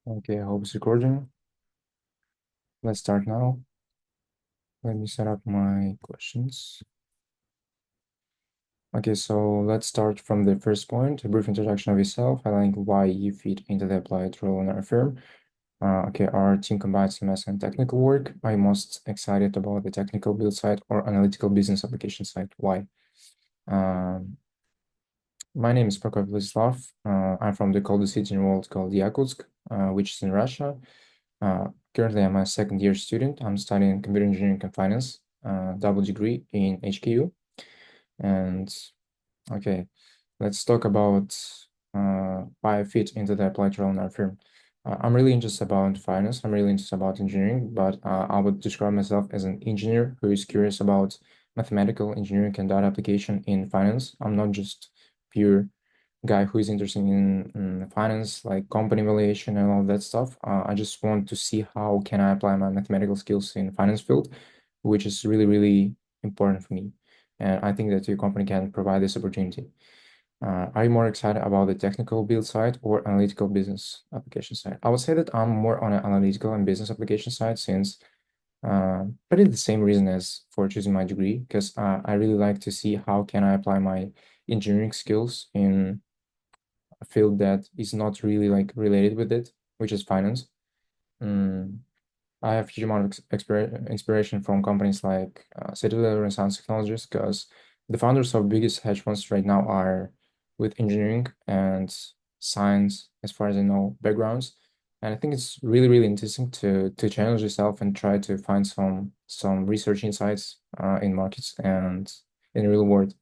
Okay, I hope it's recording. Let's start now. Let me set up my questions. Okay, so let's start from the first point, a brief introduction of yourself, highlighting why you fit into the applied role in our firm. Okay, our team combines MS and technical work. I'm most excited about the technical build side or analytical business application side. Why? Um, my name is Prokopev Vladislav. I'm from the coldest city in the world called Yakutsk, which is in Russia. Currently, I'm a second-year student. I'm studying computer engineering and finance, double degree in HKU. And okay, let's talk about why I fit into the applied role in our firm. I'm really interested about finance. I'm really interested about engineering, but I would describe myself as an engineer who is curious about mathematical engineering and data application in finance. I'm not just pure guy who is interested in finance, like company valuation and all that stuff. I just want to see how can I apply my mathematical skills in finance field, which is really, really important for me. And I think that your company can provide this opportunity. Are you more excited about the technical build side or analytical business application side? I would say that I'm more on an analytical and business application side since but it's the same reason as for choosing my degree, because I really like to see how can I apply my engineering skills in a field that is not really like related with it, which is finance. Mm, I have huge amount of inspiration from companies like Citadel and Science Technologies because the founders of biggest hedge funds right now are with engineering and science, as far as I know, backgrounds. And I think it's really, really interesting to challenge yourself and try to find some research insights in markets and in the real world.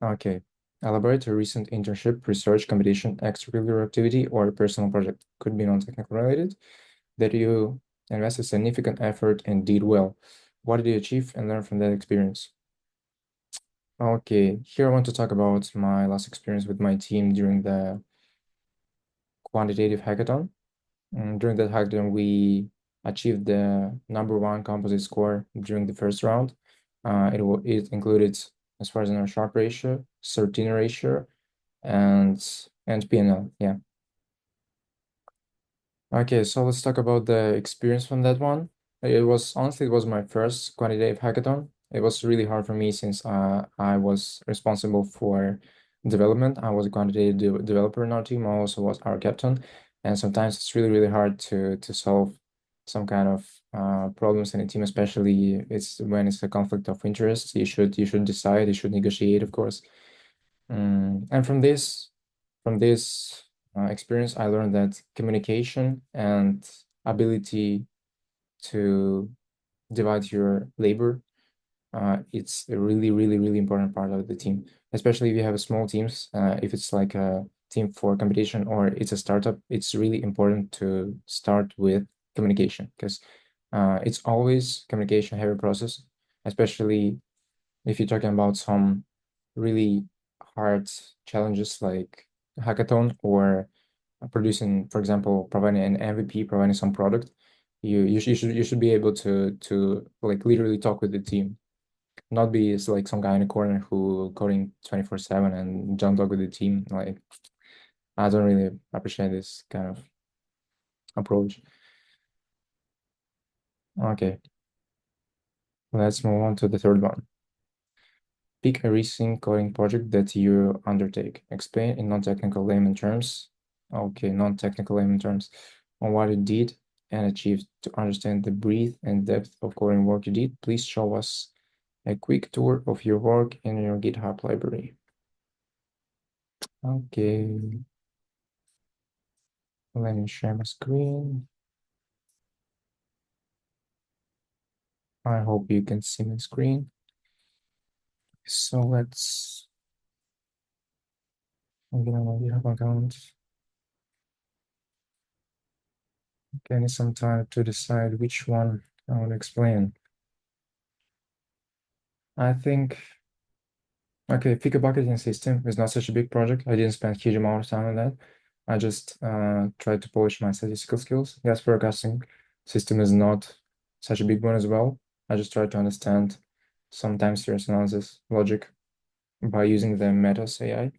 Okay. Elaborate a recent internship, research, competition, extracurricular activity, or personal project. Could be non-technical related that you invested significant effort and did well. What did you achieve and learn from that experience? Okay, here I want to talk about my last experience with my team during the quantitative hackathon. During that hackathon, we achieved the #1 composite score during the first round. It included, as far as I know, Sharpe ratio, Sortino ratio, and PNL. Yeah. Okay, so let's talk about the experience from that one. It was honestly, it was my first quantitative hackathon. It was really hard for me since I was responsible for development. I was a quantitative developer in our team. I also was our captain, and sometimes it's really, really hard to solve some kind of problems in a team, especially it's when it's a conflict of interest. You should decide, you should negotiate, of course. And from this experience, I learned that communication and ability to divide your labor, it's a really, really, really important part of the team, especially if you have small teams. If it's like a team for competition or it's a startup, it's really important to start with communication because it's always communication heavy process, especially if you're talking about some really hard challenges like hackathon or producing, for example, providing an MVP, providing some product, you should be able to like literally talk with the team, not be like some guy in a corner who coding 24/7 and don't talk with the team. Like I don't really appreciate this kind of approach. Okay, let's move on to the third one. Pick a recent coding project that you undertake. Explain in non-technical layman terms. Okay, non-technical layman terms on what you did and achieved to understand the breadth and depth of coding work you did. Please show us a quick tour of your work in your GitHub library. Okay, let me share my screen. I hope you can see my screen. So let's log in on my GitHub account. Okay, I need some time to decide which one I want to explain. I think, okay, figure bucketing system is not such a big project. I didn't spend a huge amount of time on that. I just tried to polish my statistical skills. Gas forecasting system is not such a big one as well. I just tried to understand some time series analysis logic. by using the Metas AI.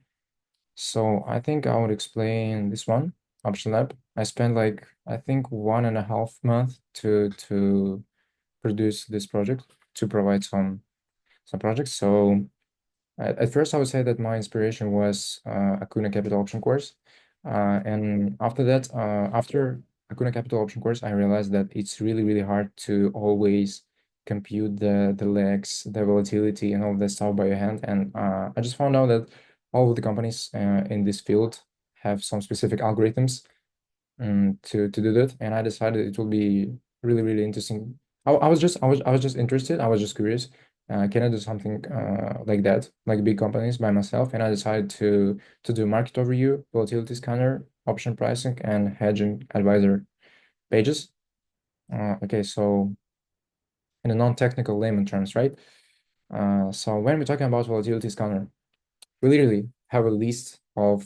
So I think I would explain this one, Option Lab. I spent like, I think 1.5 months to produce this project, to provide some projects. So at first I would say that my inspiration was Acuna Capital Option course. And after that, after Acuna Capital Option course, I realized that it's really, really hard to always compute the legs, the volatility, and all of that stuff by your hand. And I just found out that all of the companies in this field have some specific algorithms to do that, and I decided it will be really, really interesting. I was just interested. I was just curious. Can I do something like that, like big companies by myself? And I decided to do market overview, volatility scanner, option pricing, and hedging advisor pages. Okay, so in a non-technical layman terms, right? So when we're talking about volatility scanner, we literally have a list of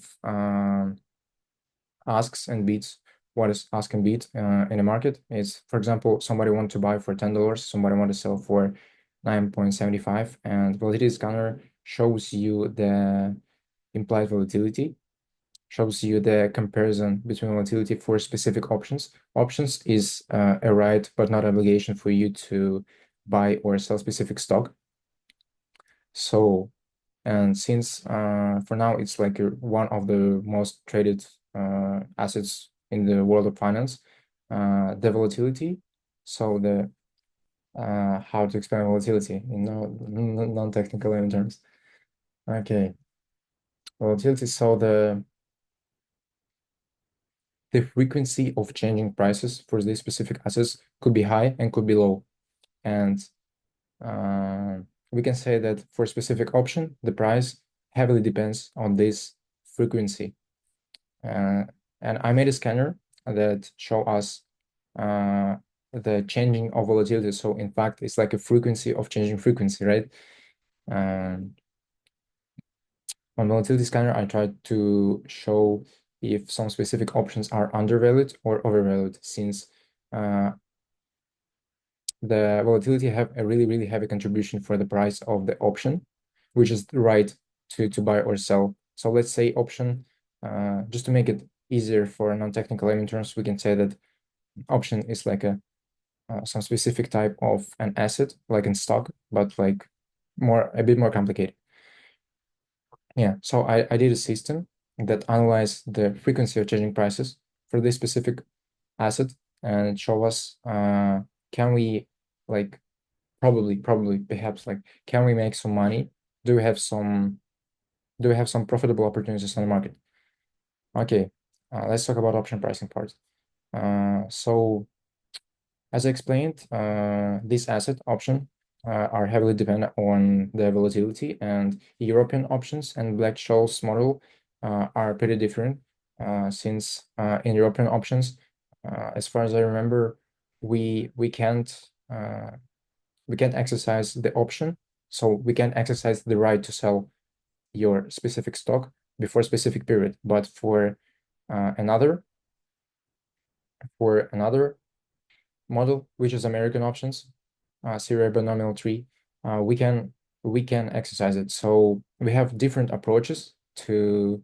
asks and bids. What is ask and bid in a market? Is, for example, somebody want to buy for $10, somebody want to sell for 9.75, and volatility scanner shows you the implied volatility, shows you the comparison between volatility for specific options. Options is a right but not obligation for you to buy or sell specific stock. So, and since for now it's like one of the most traded assets in the world of finance, the volatility. So the how to explain volatility in non-technical terms. Okay, volatility. So the frequency of changing prices for these specific assets could be high and could be low, and we can say that for a specific option, the price heavily depends on this frequency. And I made a scanner that show us the changing of volatility. So in fact, it's like a frequency of changing frequency, right? On volatility scanner, I tried to show if some specific options are undervalued or overvalued, since the volatility have a really, really heavy contribution for the price of the option, which is the right to buy or sell. So let's say option, just to make it easier for non-technical layman terms, we can say that option is like a some specific type of an asset, like in stock, but like a bit more complicated. Yeah, so I did a system that analyzed the frequency of changing prices for this specific asset and show us can we like probably perhaps like can we make some money? Do we have some profitable opportunities on the market? Okay, let's talk about option pricing part. So as I explained, this asset option are heavily dependent on the volatility, and European options and Black-Scholes model are pretty different since in European options, as far as I remember, we can't exercise the option, so we can't exercise the right to sell your specific stock before a specific period. But for another model, which is American options, serial binomial tree, we can exercise it. So we have different approaches to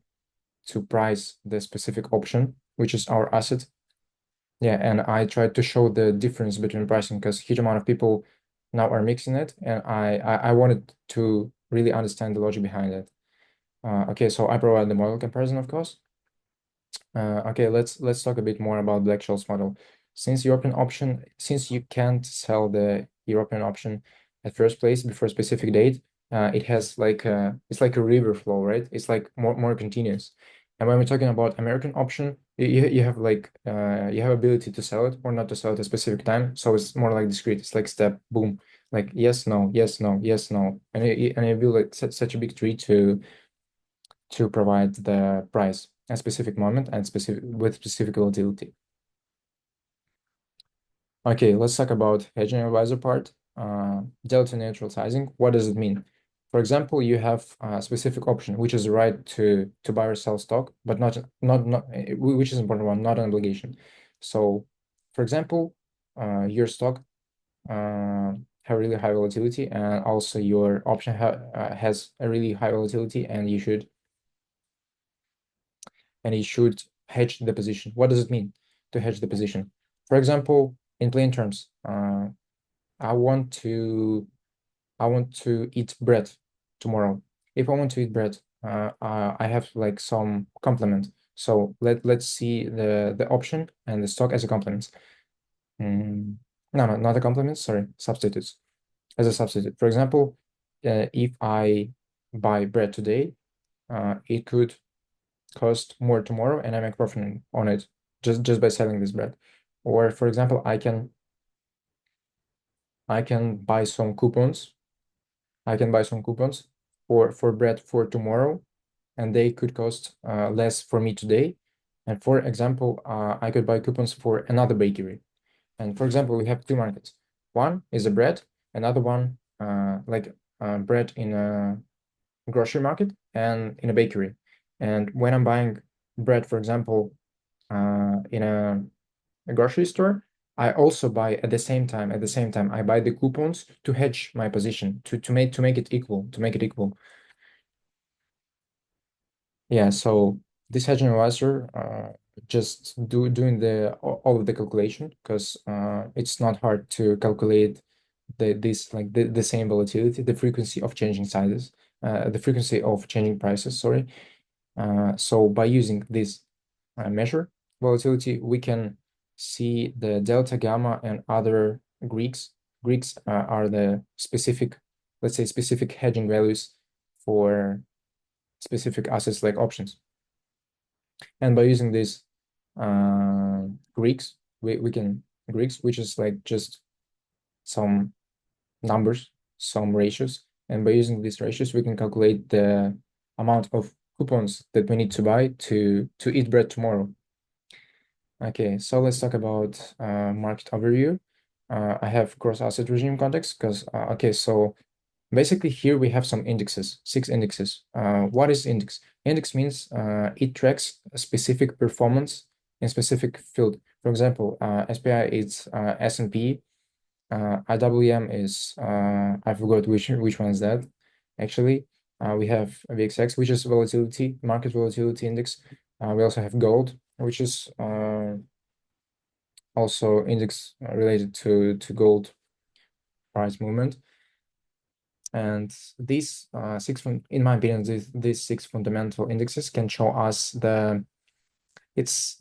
price the specific option, which is our asset. Yeah, and I tried to show the difference between pricing because huge amount of people now are mixing it, and I wanted to really understand the logic behind it. Okay, so I provide the model comparison, of course. Okay, let's talk a bit more about Black-Scholes model. Since you can't sell the European option at first place before a specific date, it has like it's like a river flow, right? It's like more continuous. And when we're talking about American option, you have like you have ability to sell it or not to sell it at a specific time. So it's more like discrete. It's like step, boom, like yes, no, yes, no, yes, no, and you build like such a big tree to provide the price at specific moment and specific volatility. Okay, let's talk about hedging advisor part. Delta neutral sizing. What does it mean? For example, you have a specific option, which is the right to buy or sell stock, but not which is important one, not an obligation. So, for example, your stock have have really high volatility, and also your option has a really high volatility, and you should hedge the position. What does it mean to hedge the position? For example, in plain terms, I want to eat bread tomorrow. If I want to eat bread, I have like some complement. So let's see the option and the stock as a complement. No, not a complement. Sorry, substitutes as a substitute. For example, if I buy bread today, it could cost more tomorrow, and I make profit on it just by selling this bread. Or for example, I can buy some coupons. I can buy some coupons for bread for tomorrow, and they could cost less for me today. And for example, I could buy coupons for another bakery. And for example, we have two markets. One is a bread, another one like bread in a grocery market and in a bakery. And when I'm buying bread, for example, in a grocery store, I also buy at the same time. I buy the coupons to hedge my position to make it equal. Yeah. So this hedging advisor just doing all of the calculation, because it's not hard to calculate the same volatility, the frequency of changing sizes, the frequency of changing prices. Sorry. So by using this measure volatility, we can see the delta, gamma, and other Greeks. Greeks are the specific, let's say, specific hedging values for specific assets like options. And by using these Greeks, we can Greeks, which is like just some numbers, some ratios. And by using these ratios, we can calculate the amount of coupons that we need to buy to eat bread tomorrow. Okay, so let's talk about market overview. I have cross asset regime context because okay, so basically here we have some indexes, 6 indexes. What is index? Index means it tracks a specific performance in specific field. For example, SPI is S&P. IWM is I forgot which one is that. Actually, we have VXX, which is volatility, market volatility index. We also have gold, which is also index related to gold price movement. And these in my opinion, these 6 fundamental indexes can show us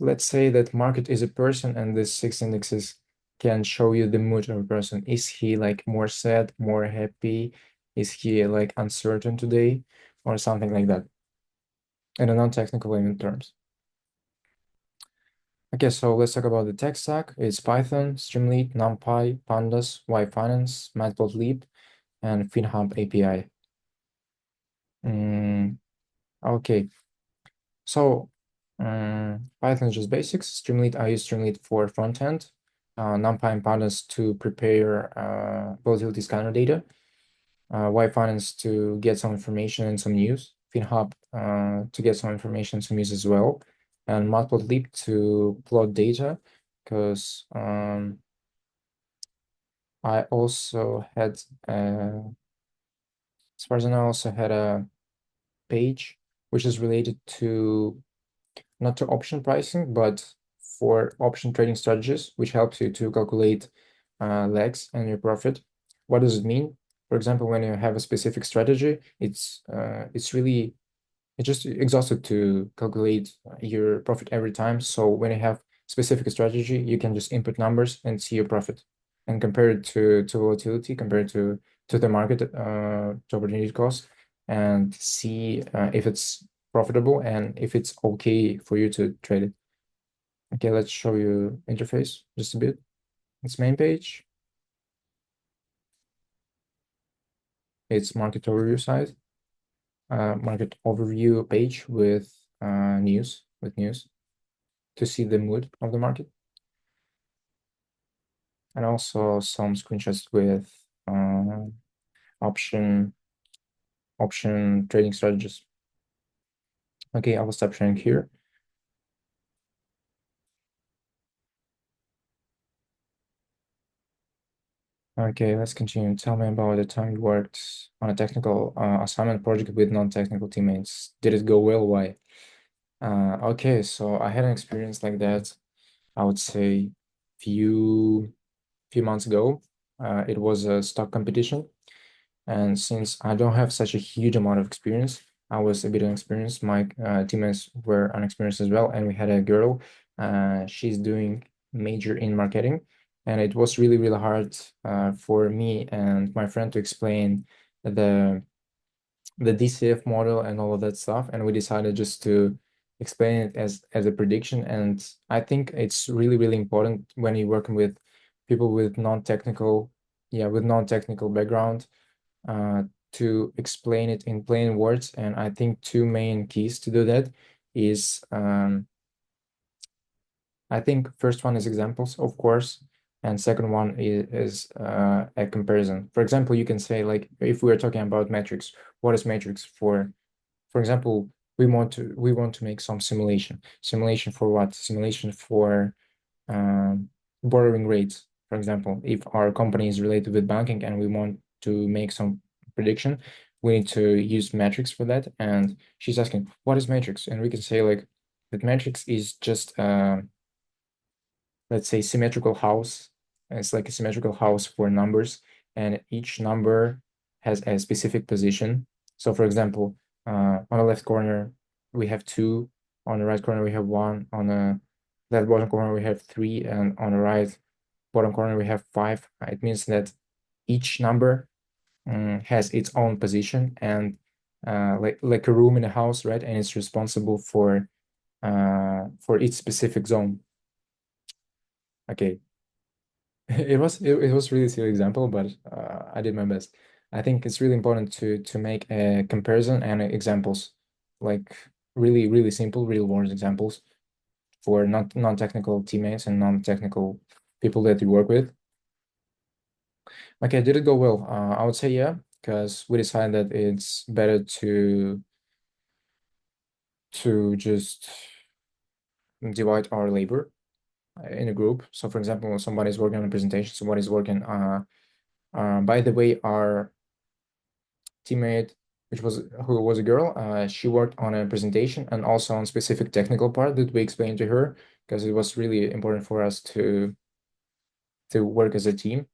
let's say that market is a person, and these 6 indexes can show you the mood of a person. Is he like more sad, more happy? Is he like uncertain today, or something like that, in a non-technical layman terms? Okay, so let's talk about the tech stack. It's Python, Streamlit, NumPy, Pandas, yFinance, Matplotlib, and FinHub API. Okay, so Python is just basics. Streamlit, I use Streamlit for front end. NumPy and Pandas to prepare volatility scanner data. yFinance to get some information and some news. FinHub to get some information and some news as well. And Matplotlib to plot data, because I also had, as far as I know, I also had a page which is related to, not to option pricing, but for option trading strategies, which helps you to calculate legs and your profit. What does it mean? For example, when you have a specific strategy, it's just exhausted to calculate your profit every time. So when you have specific strategy, you can just input numbers and see your profit and compare it to volatility, compare it to the market, to opportunity cost, and see if it's profitable and if it's okay for you to trade it. Okay, let's show you interface just a bit. It's main page. It's market overview site. Market overview page with news to see the mood of the market, and also some screenshots with option trading strategies. Okay, I will stop sharing here. Okay, let's continue. Tell me about the time you worked on a technical assignment project with non-technical teammates. Did it go well? Why? Okay, so I had an experience like that, I would say few months ago. It was a stock competition. And since I don't have such a huge amount of experience, I was a bit inexperienced. My teammates were unexperienced as well. And we had a girl, she's doing major in marketing. And it was really, really hard for me and my friend to explain the the DCF model and all of that stuff. And we decided just to explain it as a prediction. And I think it's really, really important when you're working with people with non-technical, with non-technical background, uh, to explain it in plain words. And I think two main keys to do that is, I think first one is examples, of course, and second one is a comparison. For example, you can say, like, if we are talking about metrics, what is metrics for? For example, we want to make some simulation. Simulation for what? Simulation for borrowing rates. For example, if our company is related with banking and we want to make some prediction, we need to use metrics for that. And she's asking, what is metrics? And we can say, like, that metrics is just let's say symmetrical house. It's like a symmetrical house for numbers, and each number has a specific position. So for example, on the left corner, we have 2, on the right corner, we have 1, on the left bottom corner, we have 3, and on the right bottom corner, we have 5. It means that each number has its own position and like a room in a house, right? And it's responsible for each specific zone. Okay, it was really silly example, but I did my best. I think it's really important to make a comparison and examples, like really, really simple real world examples for non-technical teammates and non-technical people that you work with. Okay, did it go well? I would say yeah, because we decided that it's better to just divide our labor in a group. So for example, somebody's working on a presentation, somebody's working by the way, our teammate, who was a girl, she worked on a presentation and also on specific technical part that we explained to her, because it was really important for us to work as a team.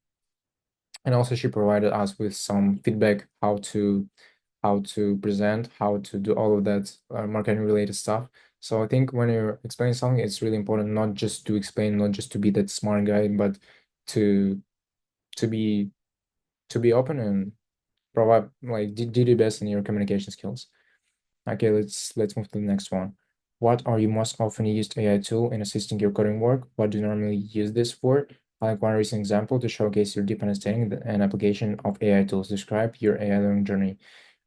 And also she provided us with some feedback how to present, how to do all of that marketing related stuff. So I think when you're explaining something, it's really important not just to explain, not just to be that smart guy, but to to be to be open and provide, like, do your best in your communication skills. Okay, let's move to the next one. What are your most often used AI tool in assisting your coding work? What do you normally use this for? I like one recent example to showcase your deep understanding and application of AI tools. Describe your AI learning journey.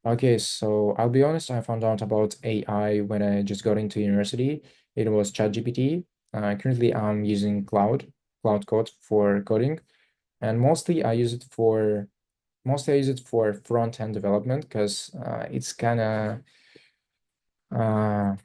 Okay, so I'll be honest, I found out about AI when I just got into university. It was ChatGPT. Currently, I'm using Cloud Code for coding, and mostly I use it for front-end development because it's kind of I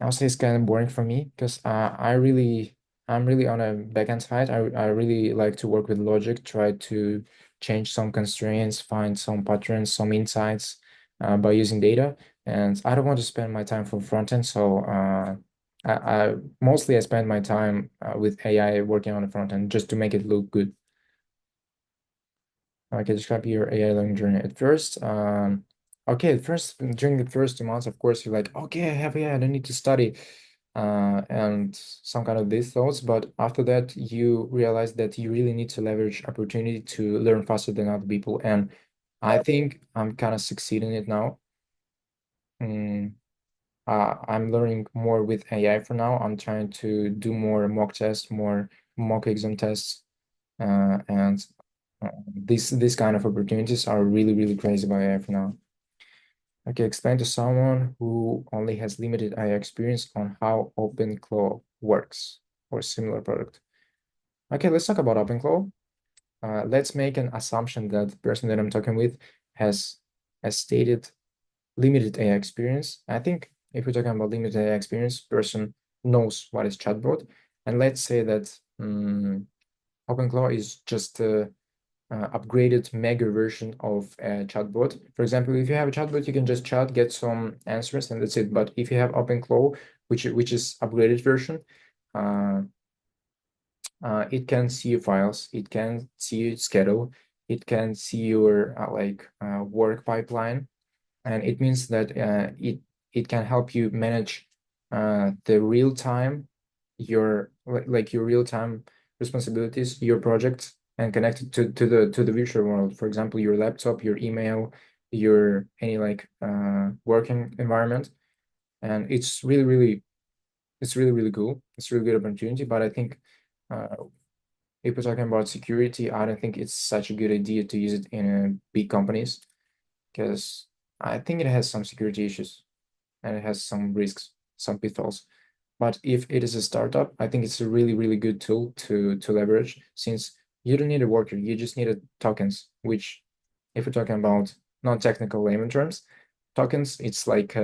would say it's kind of boring for me because I'm really on a backend side. I really like to work with logic, try to change some constraints, find some patterns, some insights by using data. And I don't want to spend my time for front end, so I mostly I spend my time with AI working on the front end just to make it look good. Okay, describe your AI learning journey. At first, during the first 2 months, of course, you're like, okay, I have AI, I don't need to study, and some kind of these thoughts. But after that, you realize that you really need to leverage opportunity to learn faster than other people. And I think I'm kind of succeeding it now. Mm, I'm learning more with AI for now. I'm trying to do more mock tests, more mock exam tests, and these kind of opportunities are really, really crazy by AI for now. Okay, explain to someone who only has limited AI experience on how OpenClaw works or similar product. Okay, let's talk about OpenClaw. Let's make an assumption that the person that I'm talking with has stated limited AI experience. I think if we're talking about limited AI experience, person knows what is chatbot. And let's say that OpenClaw is just upgraded mega version of a chatbot. For example, if you have a chatbot, you can just chat, get some answers, and that's it. But if you have OpenClaw, which is upgraded version, it can see your files, it can see your schedule, it can see your work pipeline, and it means that it can help you manage the real time your your real time responsibilities, your projects, and connect it to the virtual world. For example, your laptop, your email, your any working environment, and it's really cool. It's a really good opportunity, but I think uh, if we're talking about security, I don't think it's such a good idea to use it in big companies because I think it has some security issues and it has some risks, some pitfalls. But if it is a startup, I think it's a really good tool to leverage since you don't need a worker, you just need a tokens, which if we're talking about non-technical layman terms, tokens, it's like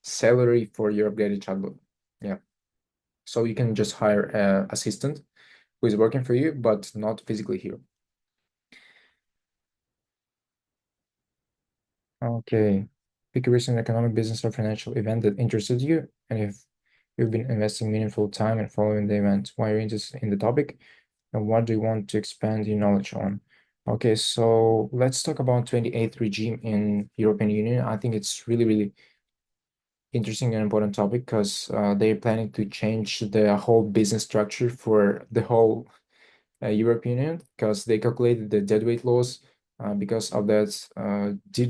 salary for your upgraded chatbot. Yeah. So you can just hire an assistant who is working for you, but not physically here. Okay. Pick a recent economic, business, or financial event that interested you, and if you've been investing meaningful time and following the event, why you're interested in the topic, and what do you want to expand your knowledge on? Okay, so let's talk about 28th regime in European Union. I think it's really interesting and important topic because they're planning to change the whole business structure for the whole European Union because they calculated the deadweight laws because of that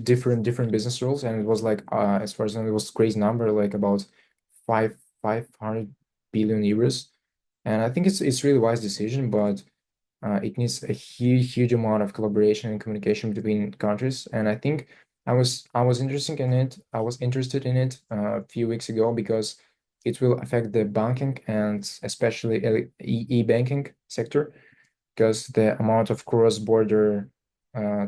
different business rules, and it was like as far as I know, it was crazy number like about 500 billion euros, and I think it's really wise decision, but it needs a huge amount of collaboration and communication between countries, and I think I was interested in it. I was interested in it a few weeks ago because it will affect the banking and especially e-banking sector because the amount of cross-border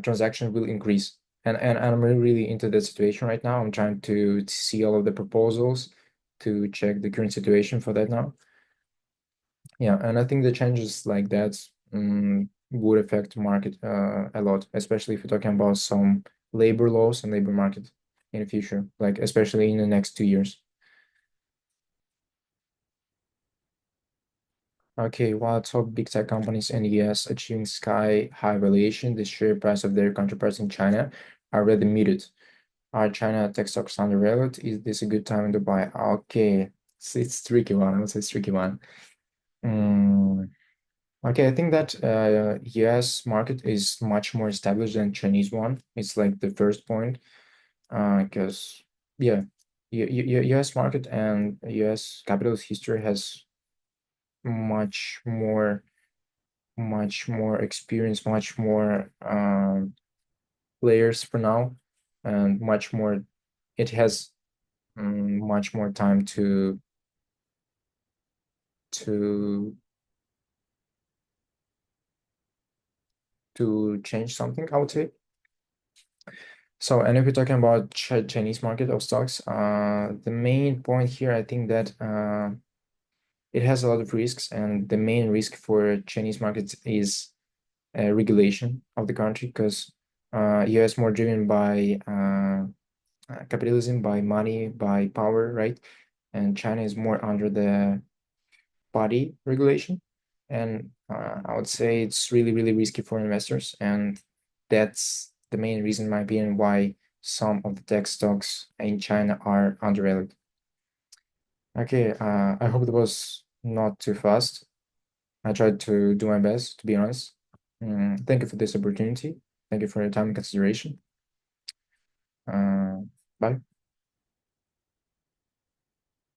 transaction will increase. And I'm really into that situation right now. I'm trying to see all of the proposals to check the current situation for that now. Yeah, and I think the changes like that would affect market a lot, especially if you're talking about some labor laws and labor market in the future, like especially in the next 2 years. Okay, while top big tech companies in the US achieving sky high valuation, the share price of their counterparts in China are rather muted. Are China tech stocks undervalued? Is this a good time to buy? Okay, it's tricky one. I would say it's tricky one. Mm, okay, I think that US market is much more established than Chinese one. It's like the first point, because yeah, US market and US capitalist history has much more experience, much more players for now, and much more. It has much more time to change something, I would say. So, and if we're talking about Chinese market of stocks, the main point here, I think that it has a lot of risks, and the main risk for Chinese markets is regulation of the country because US more driven by capitalism, by money, by power, right? And China is more under the body regulation. And I would say it's really risky for investors. And that's the main reason, in my opinion, why some of the tech stocks in China are undervalued. Okay, I hope it was not too fast. I tried to do my best, to be honest. Thank you for this opportunity. Thank you for your time and consideration. Uh, Bye.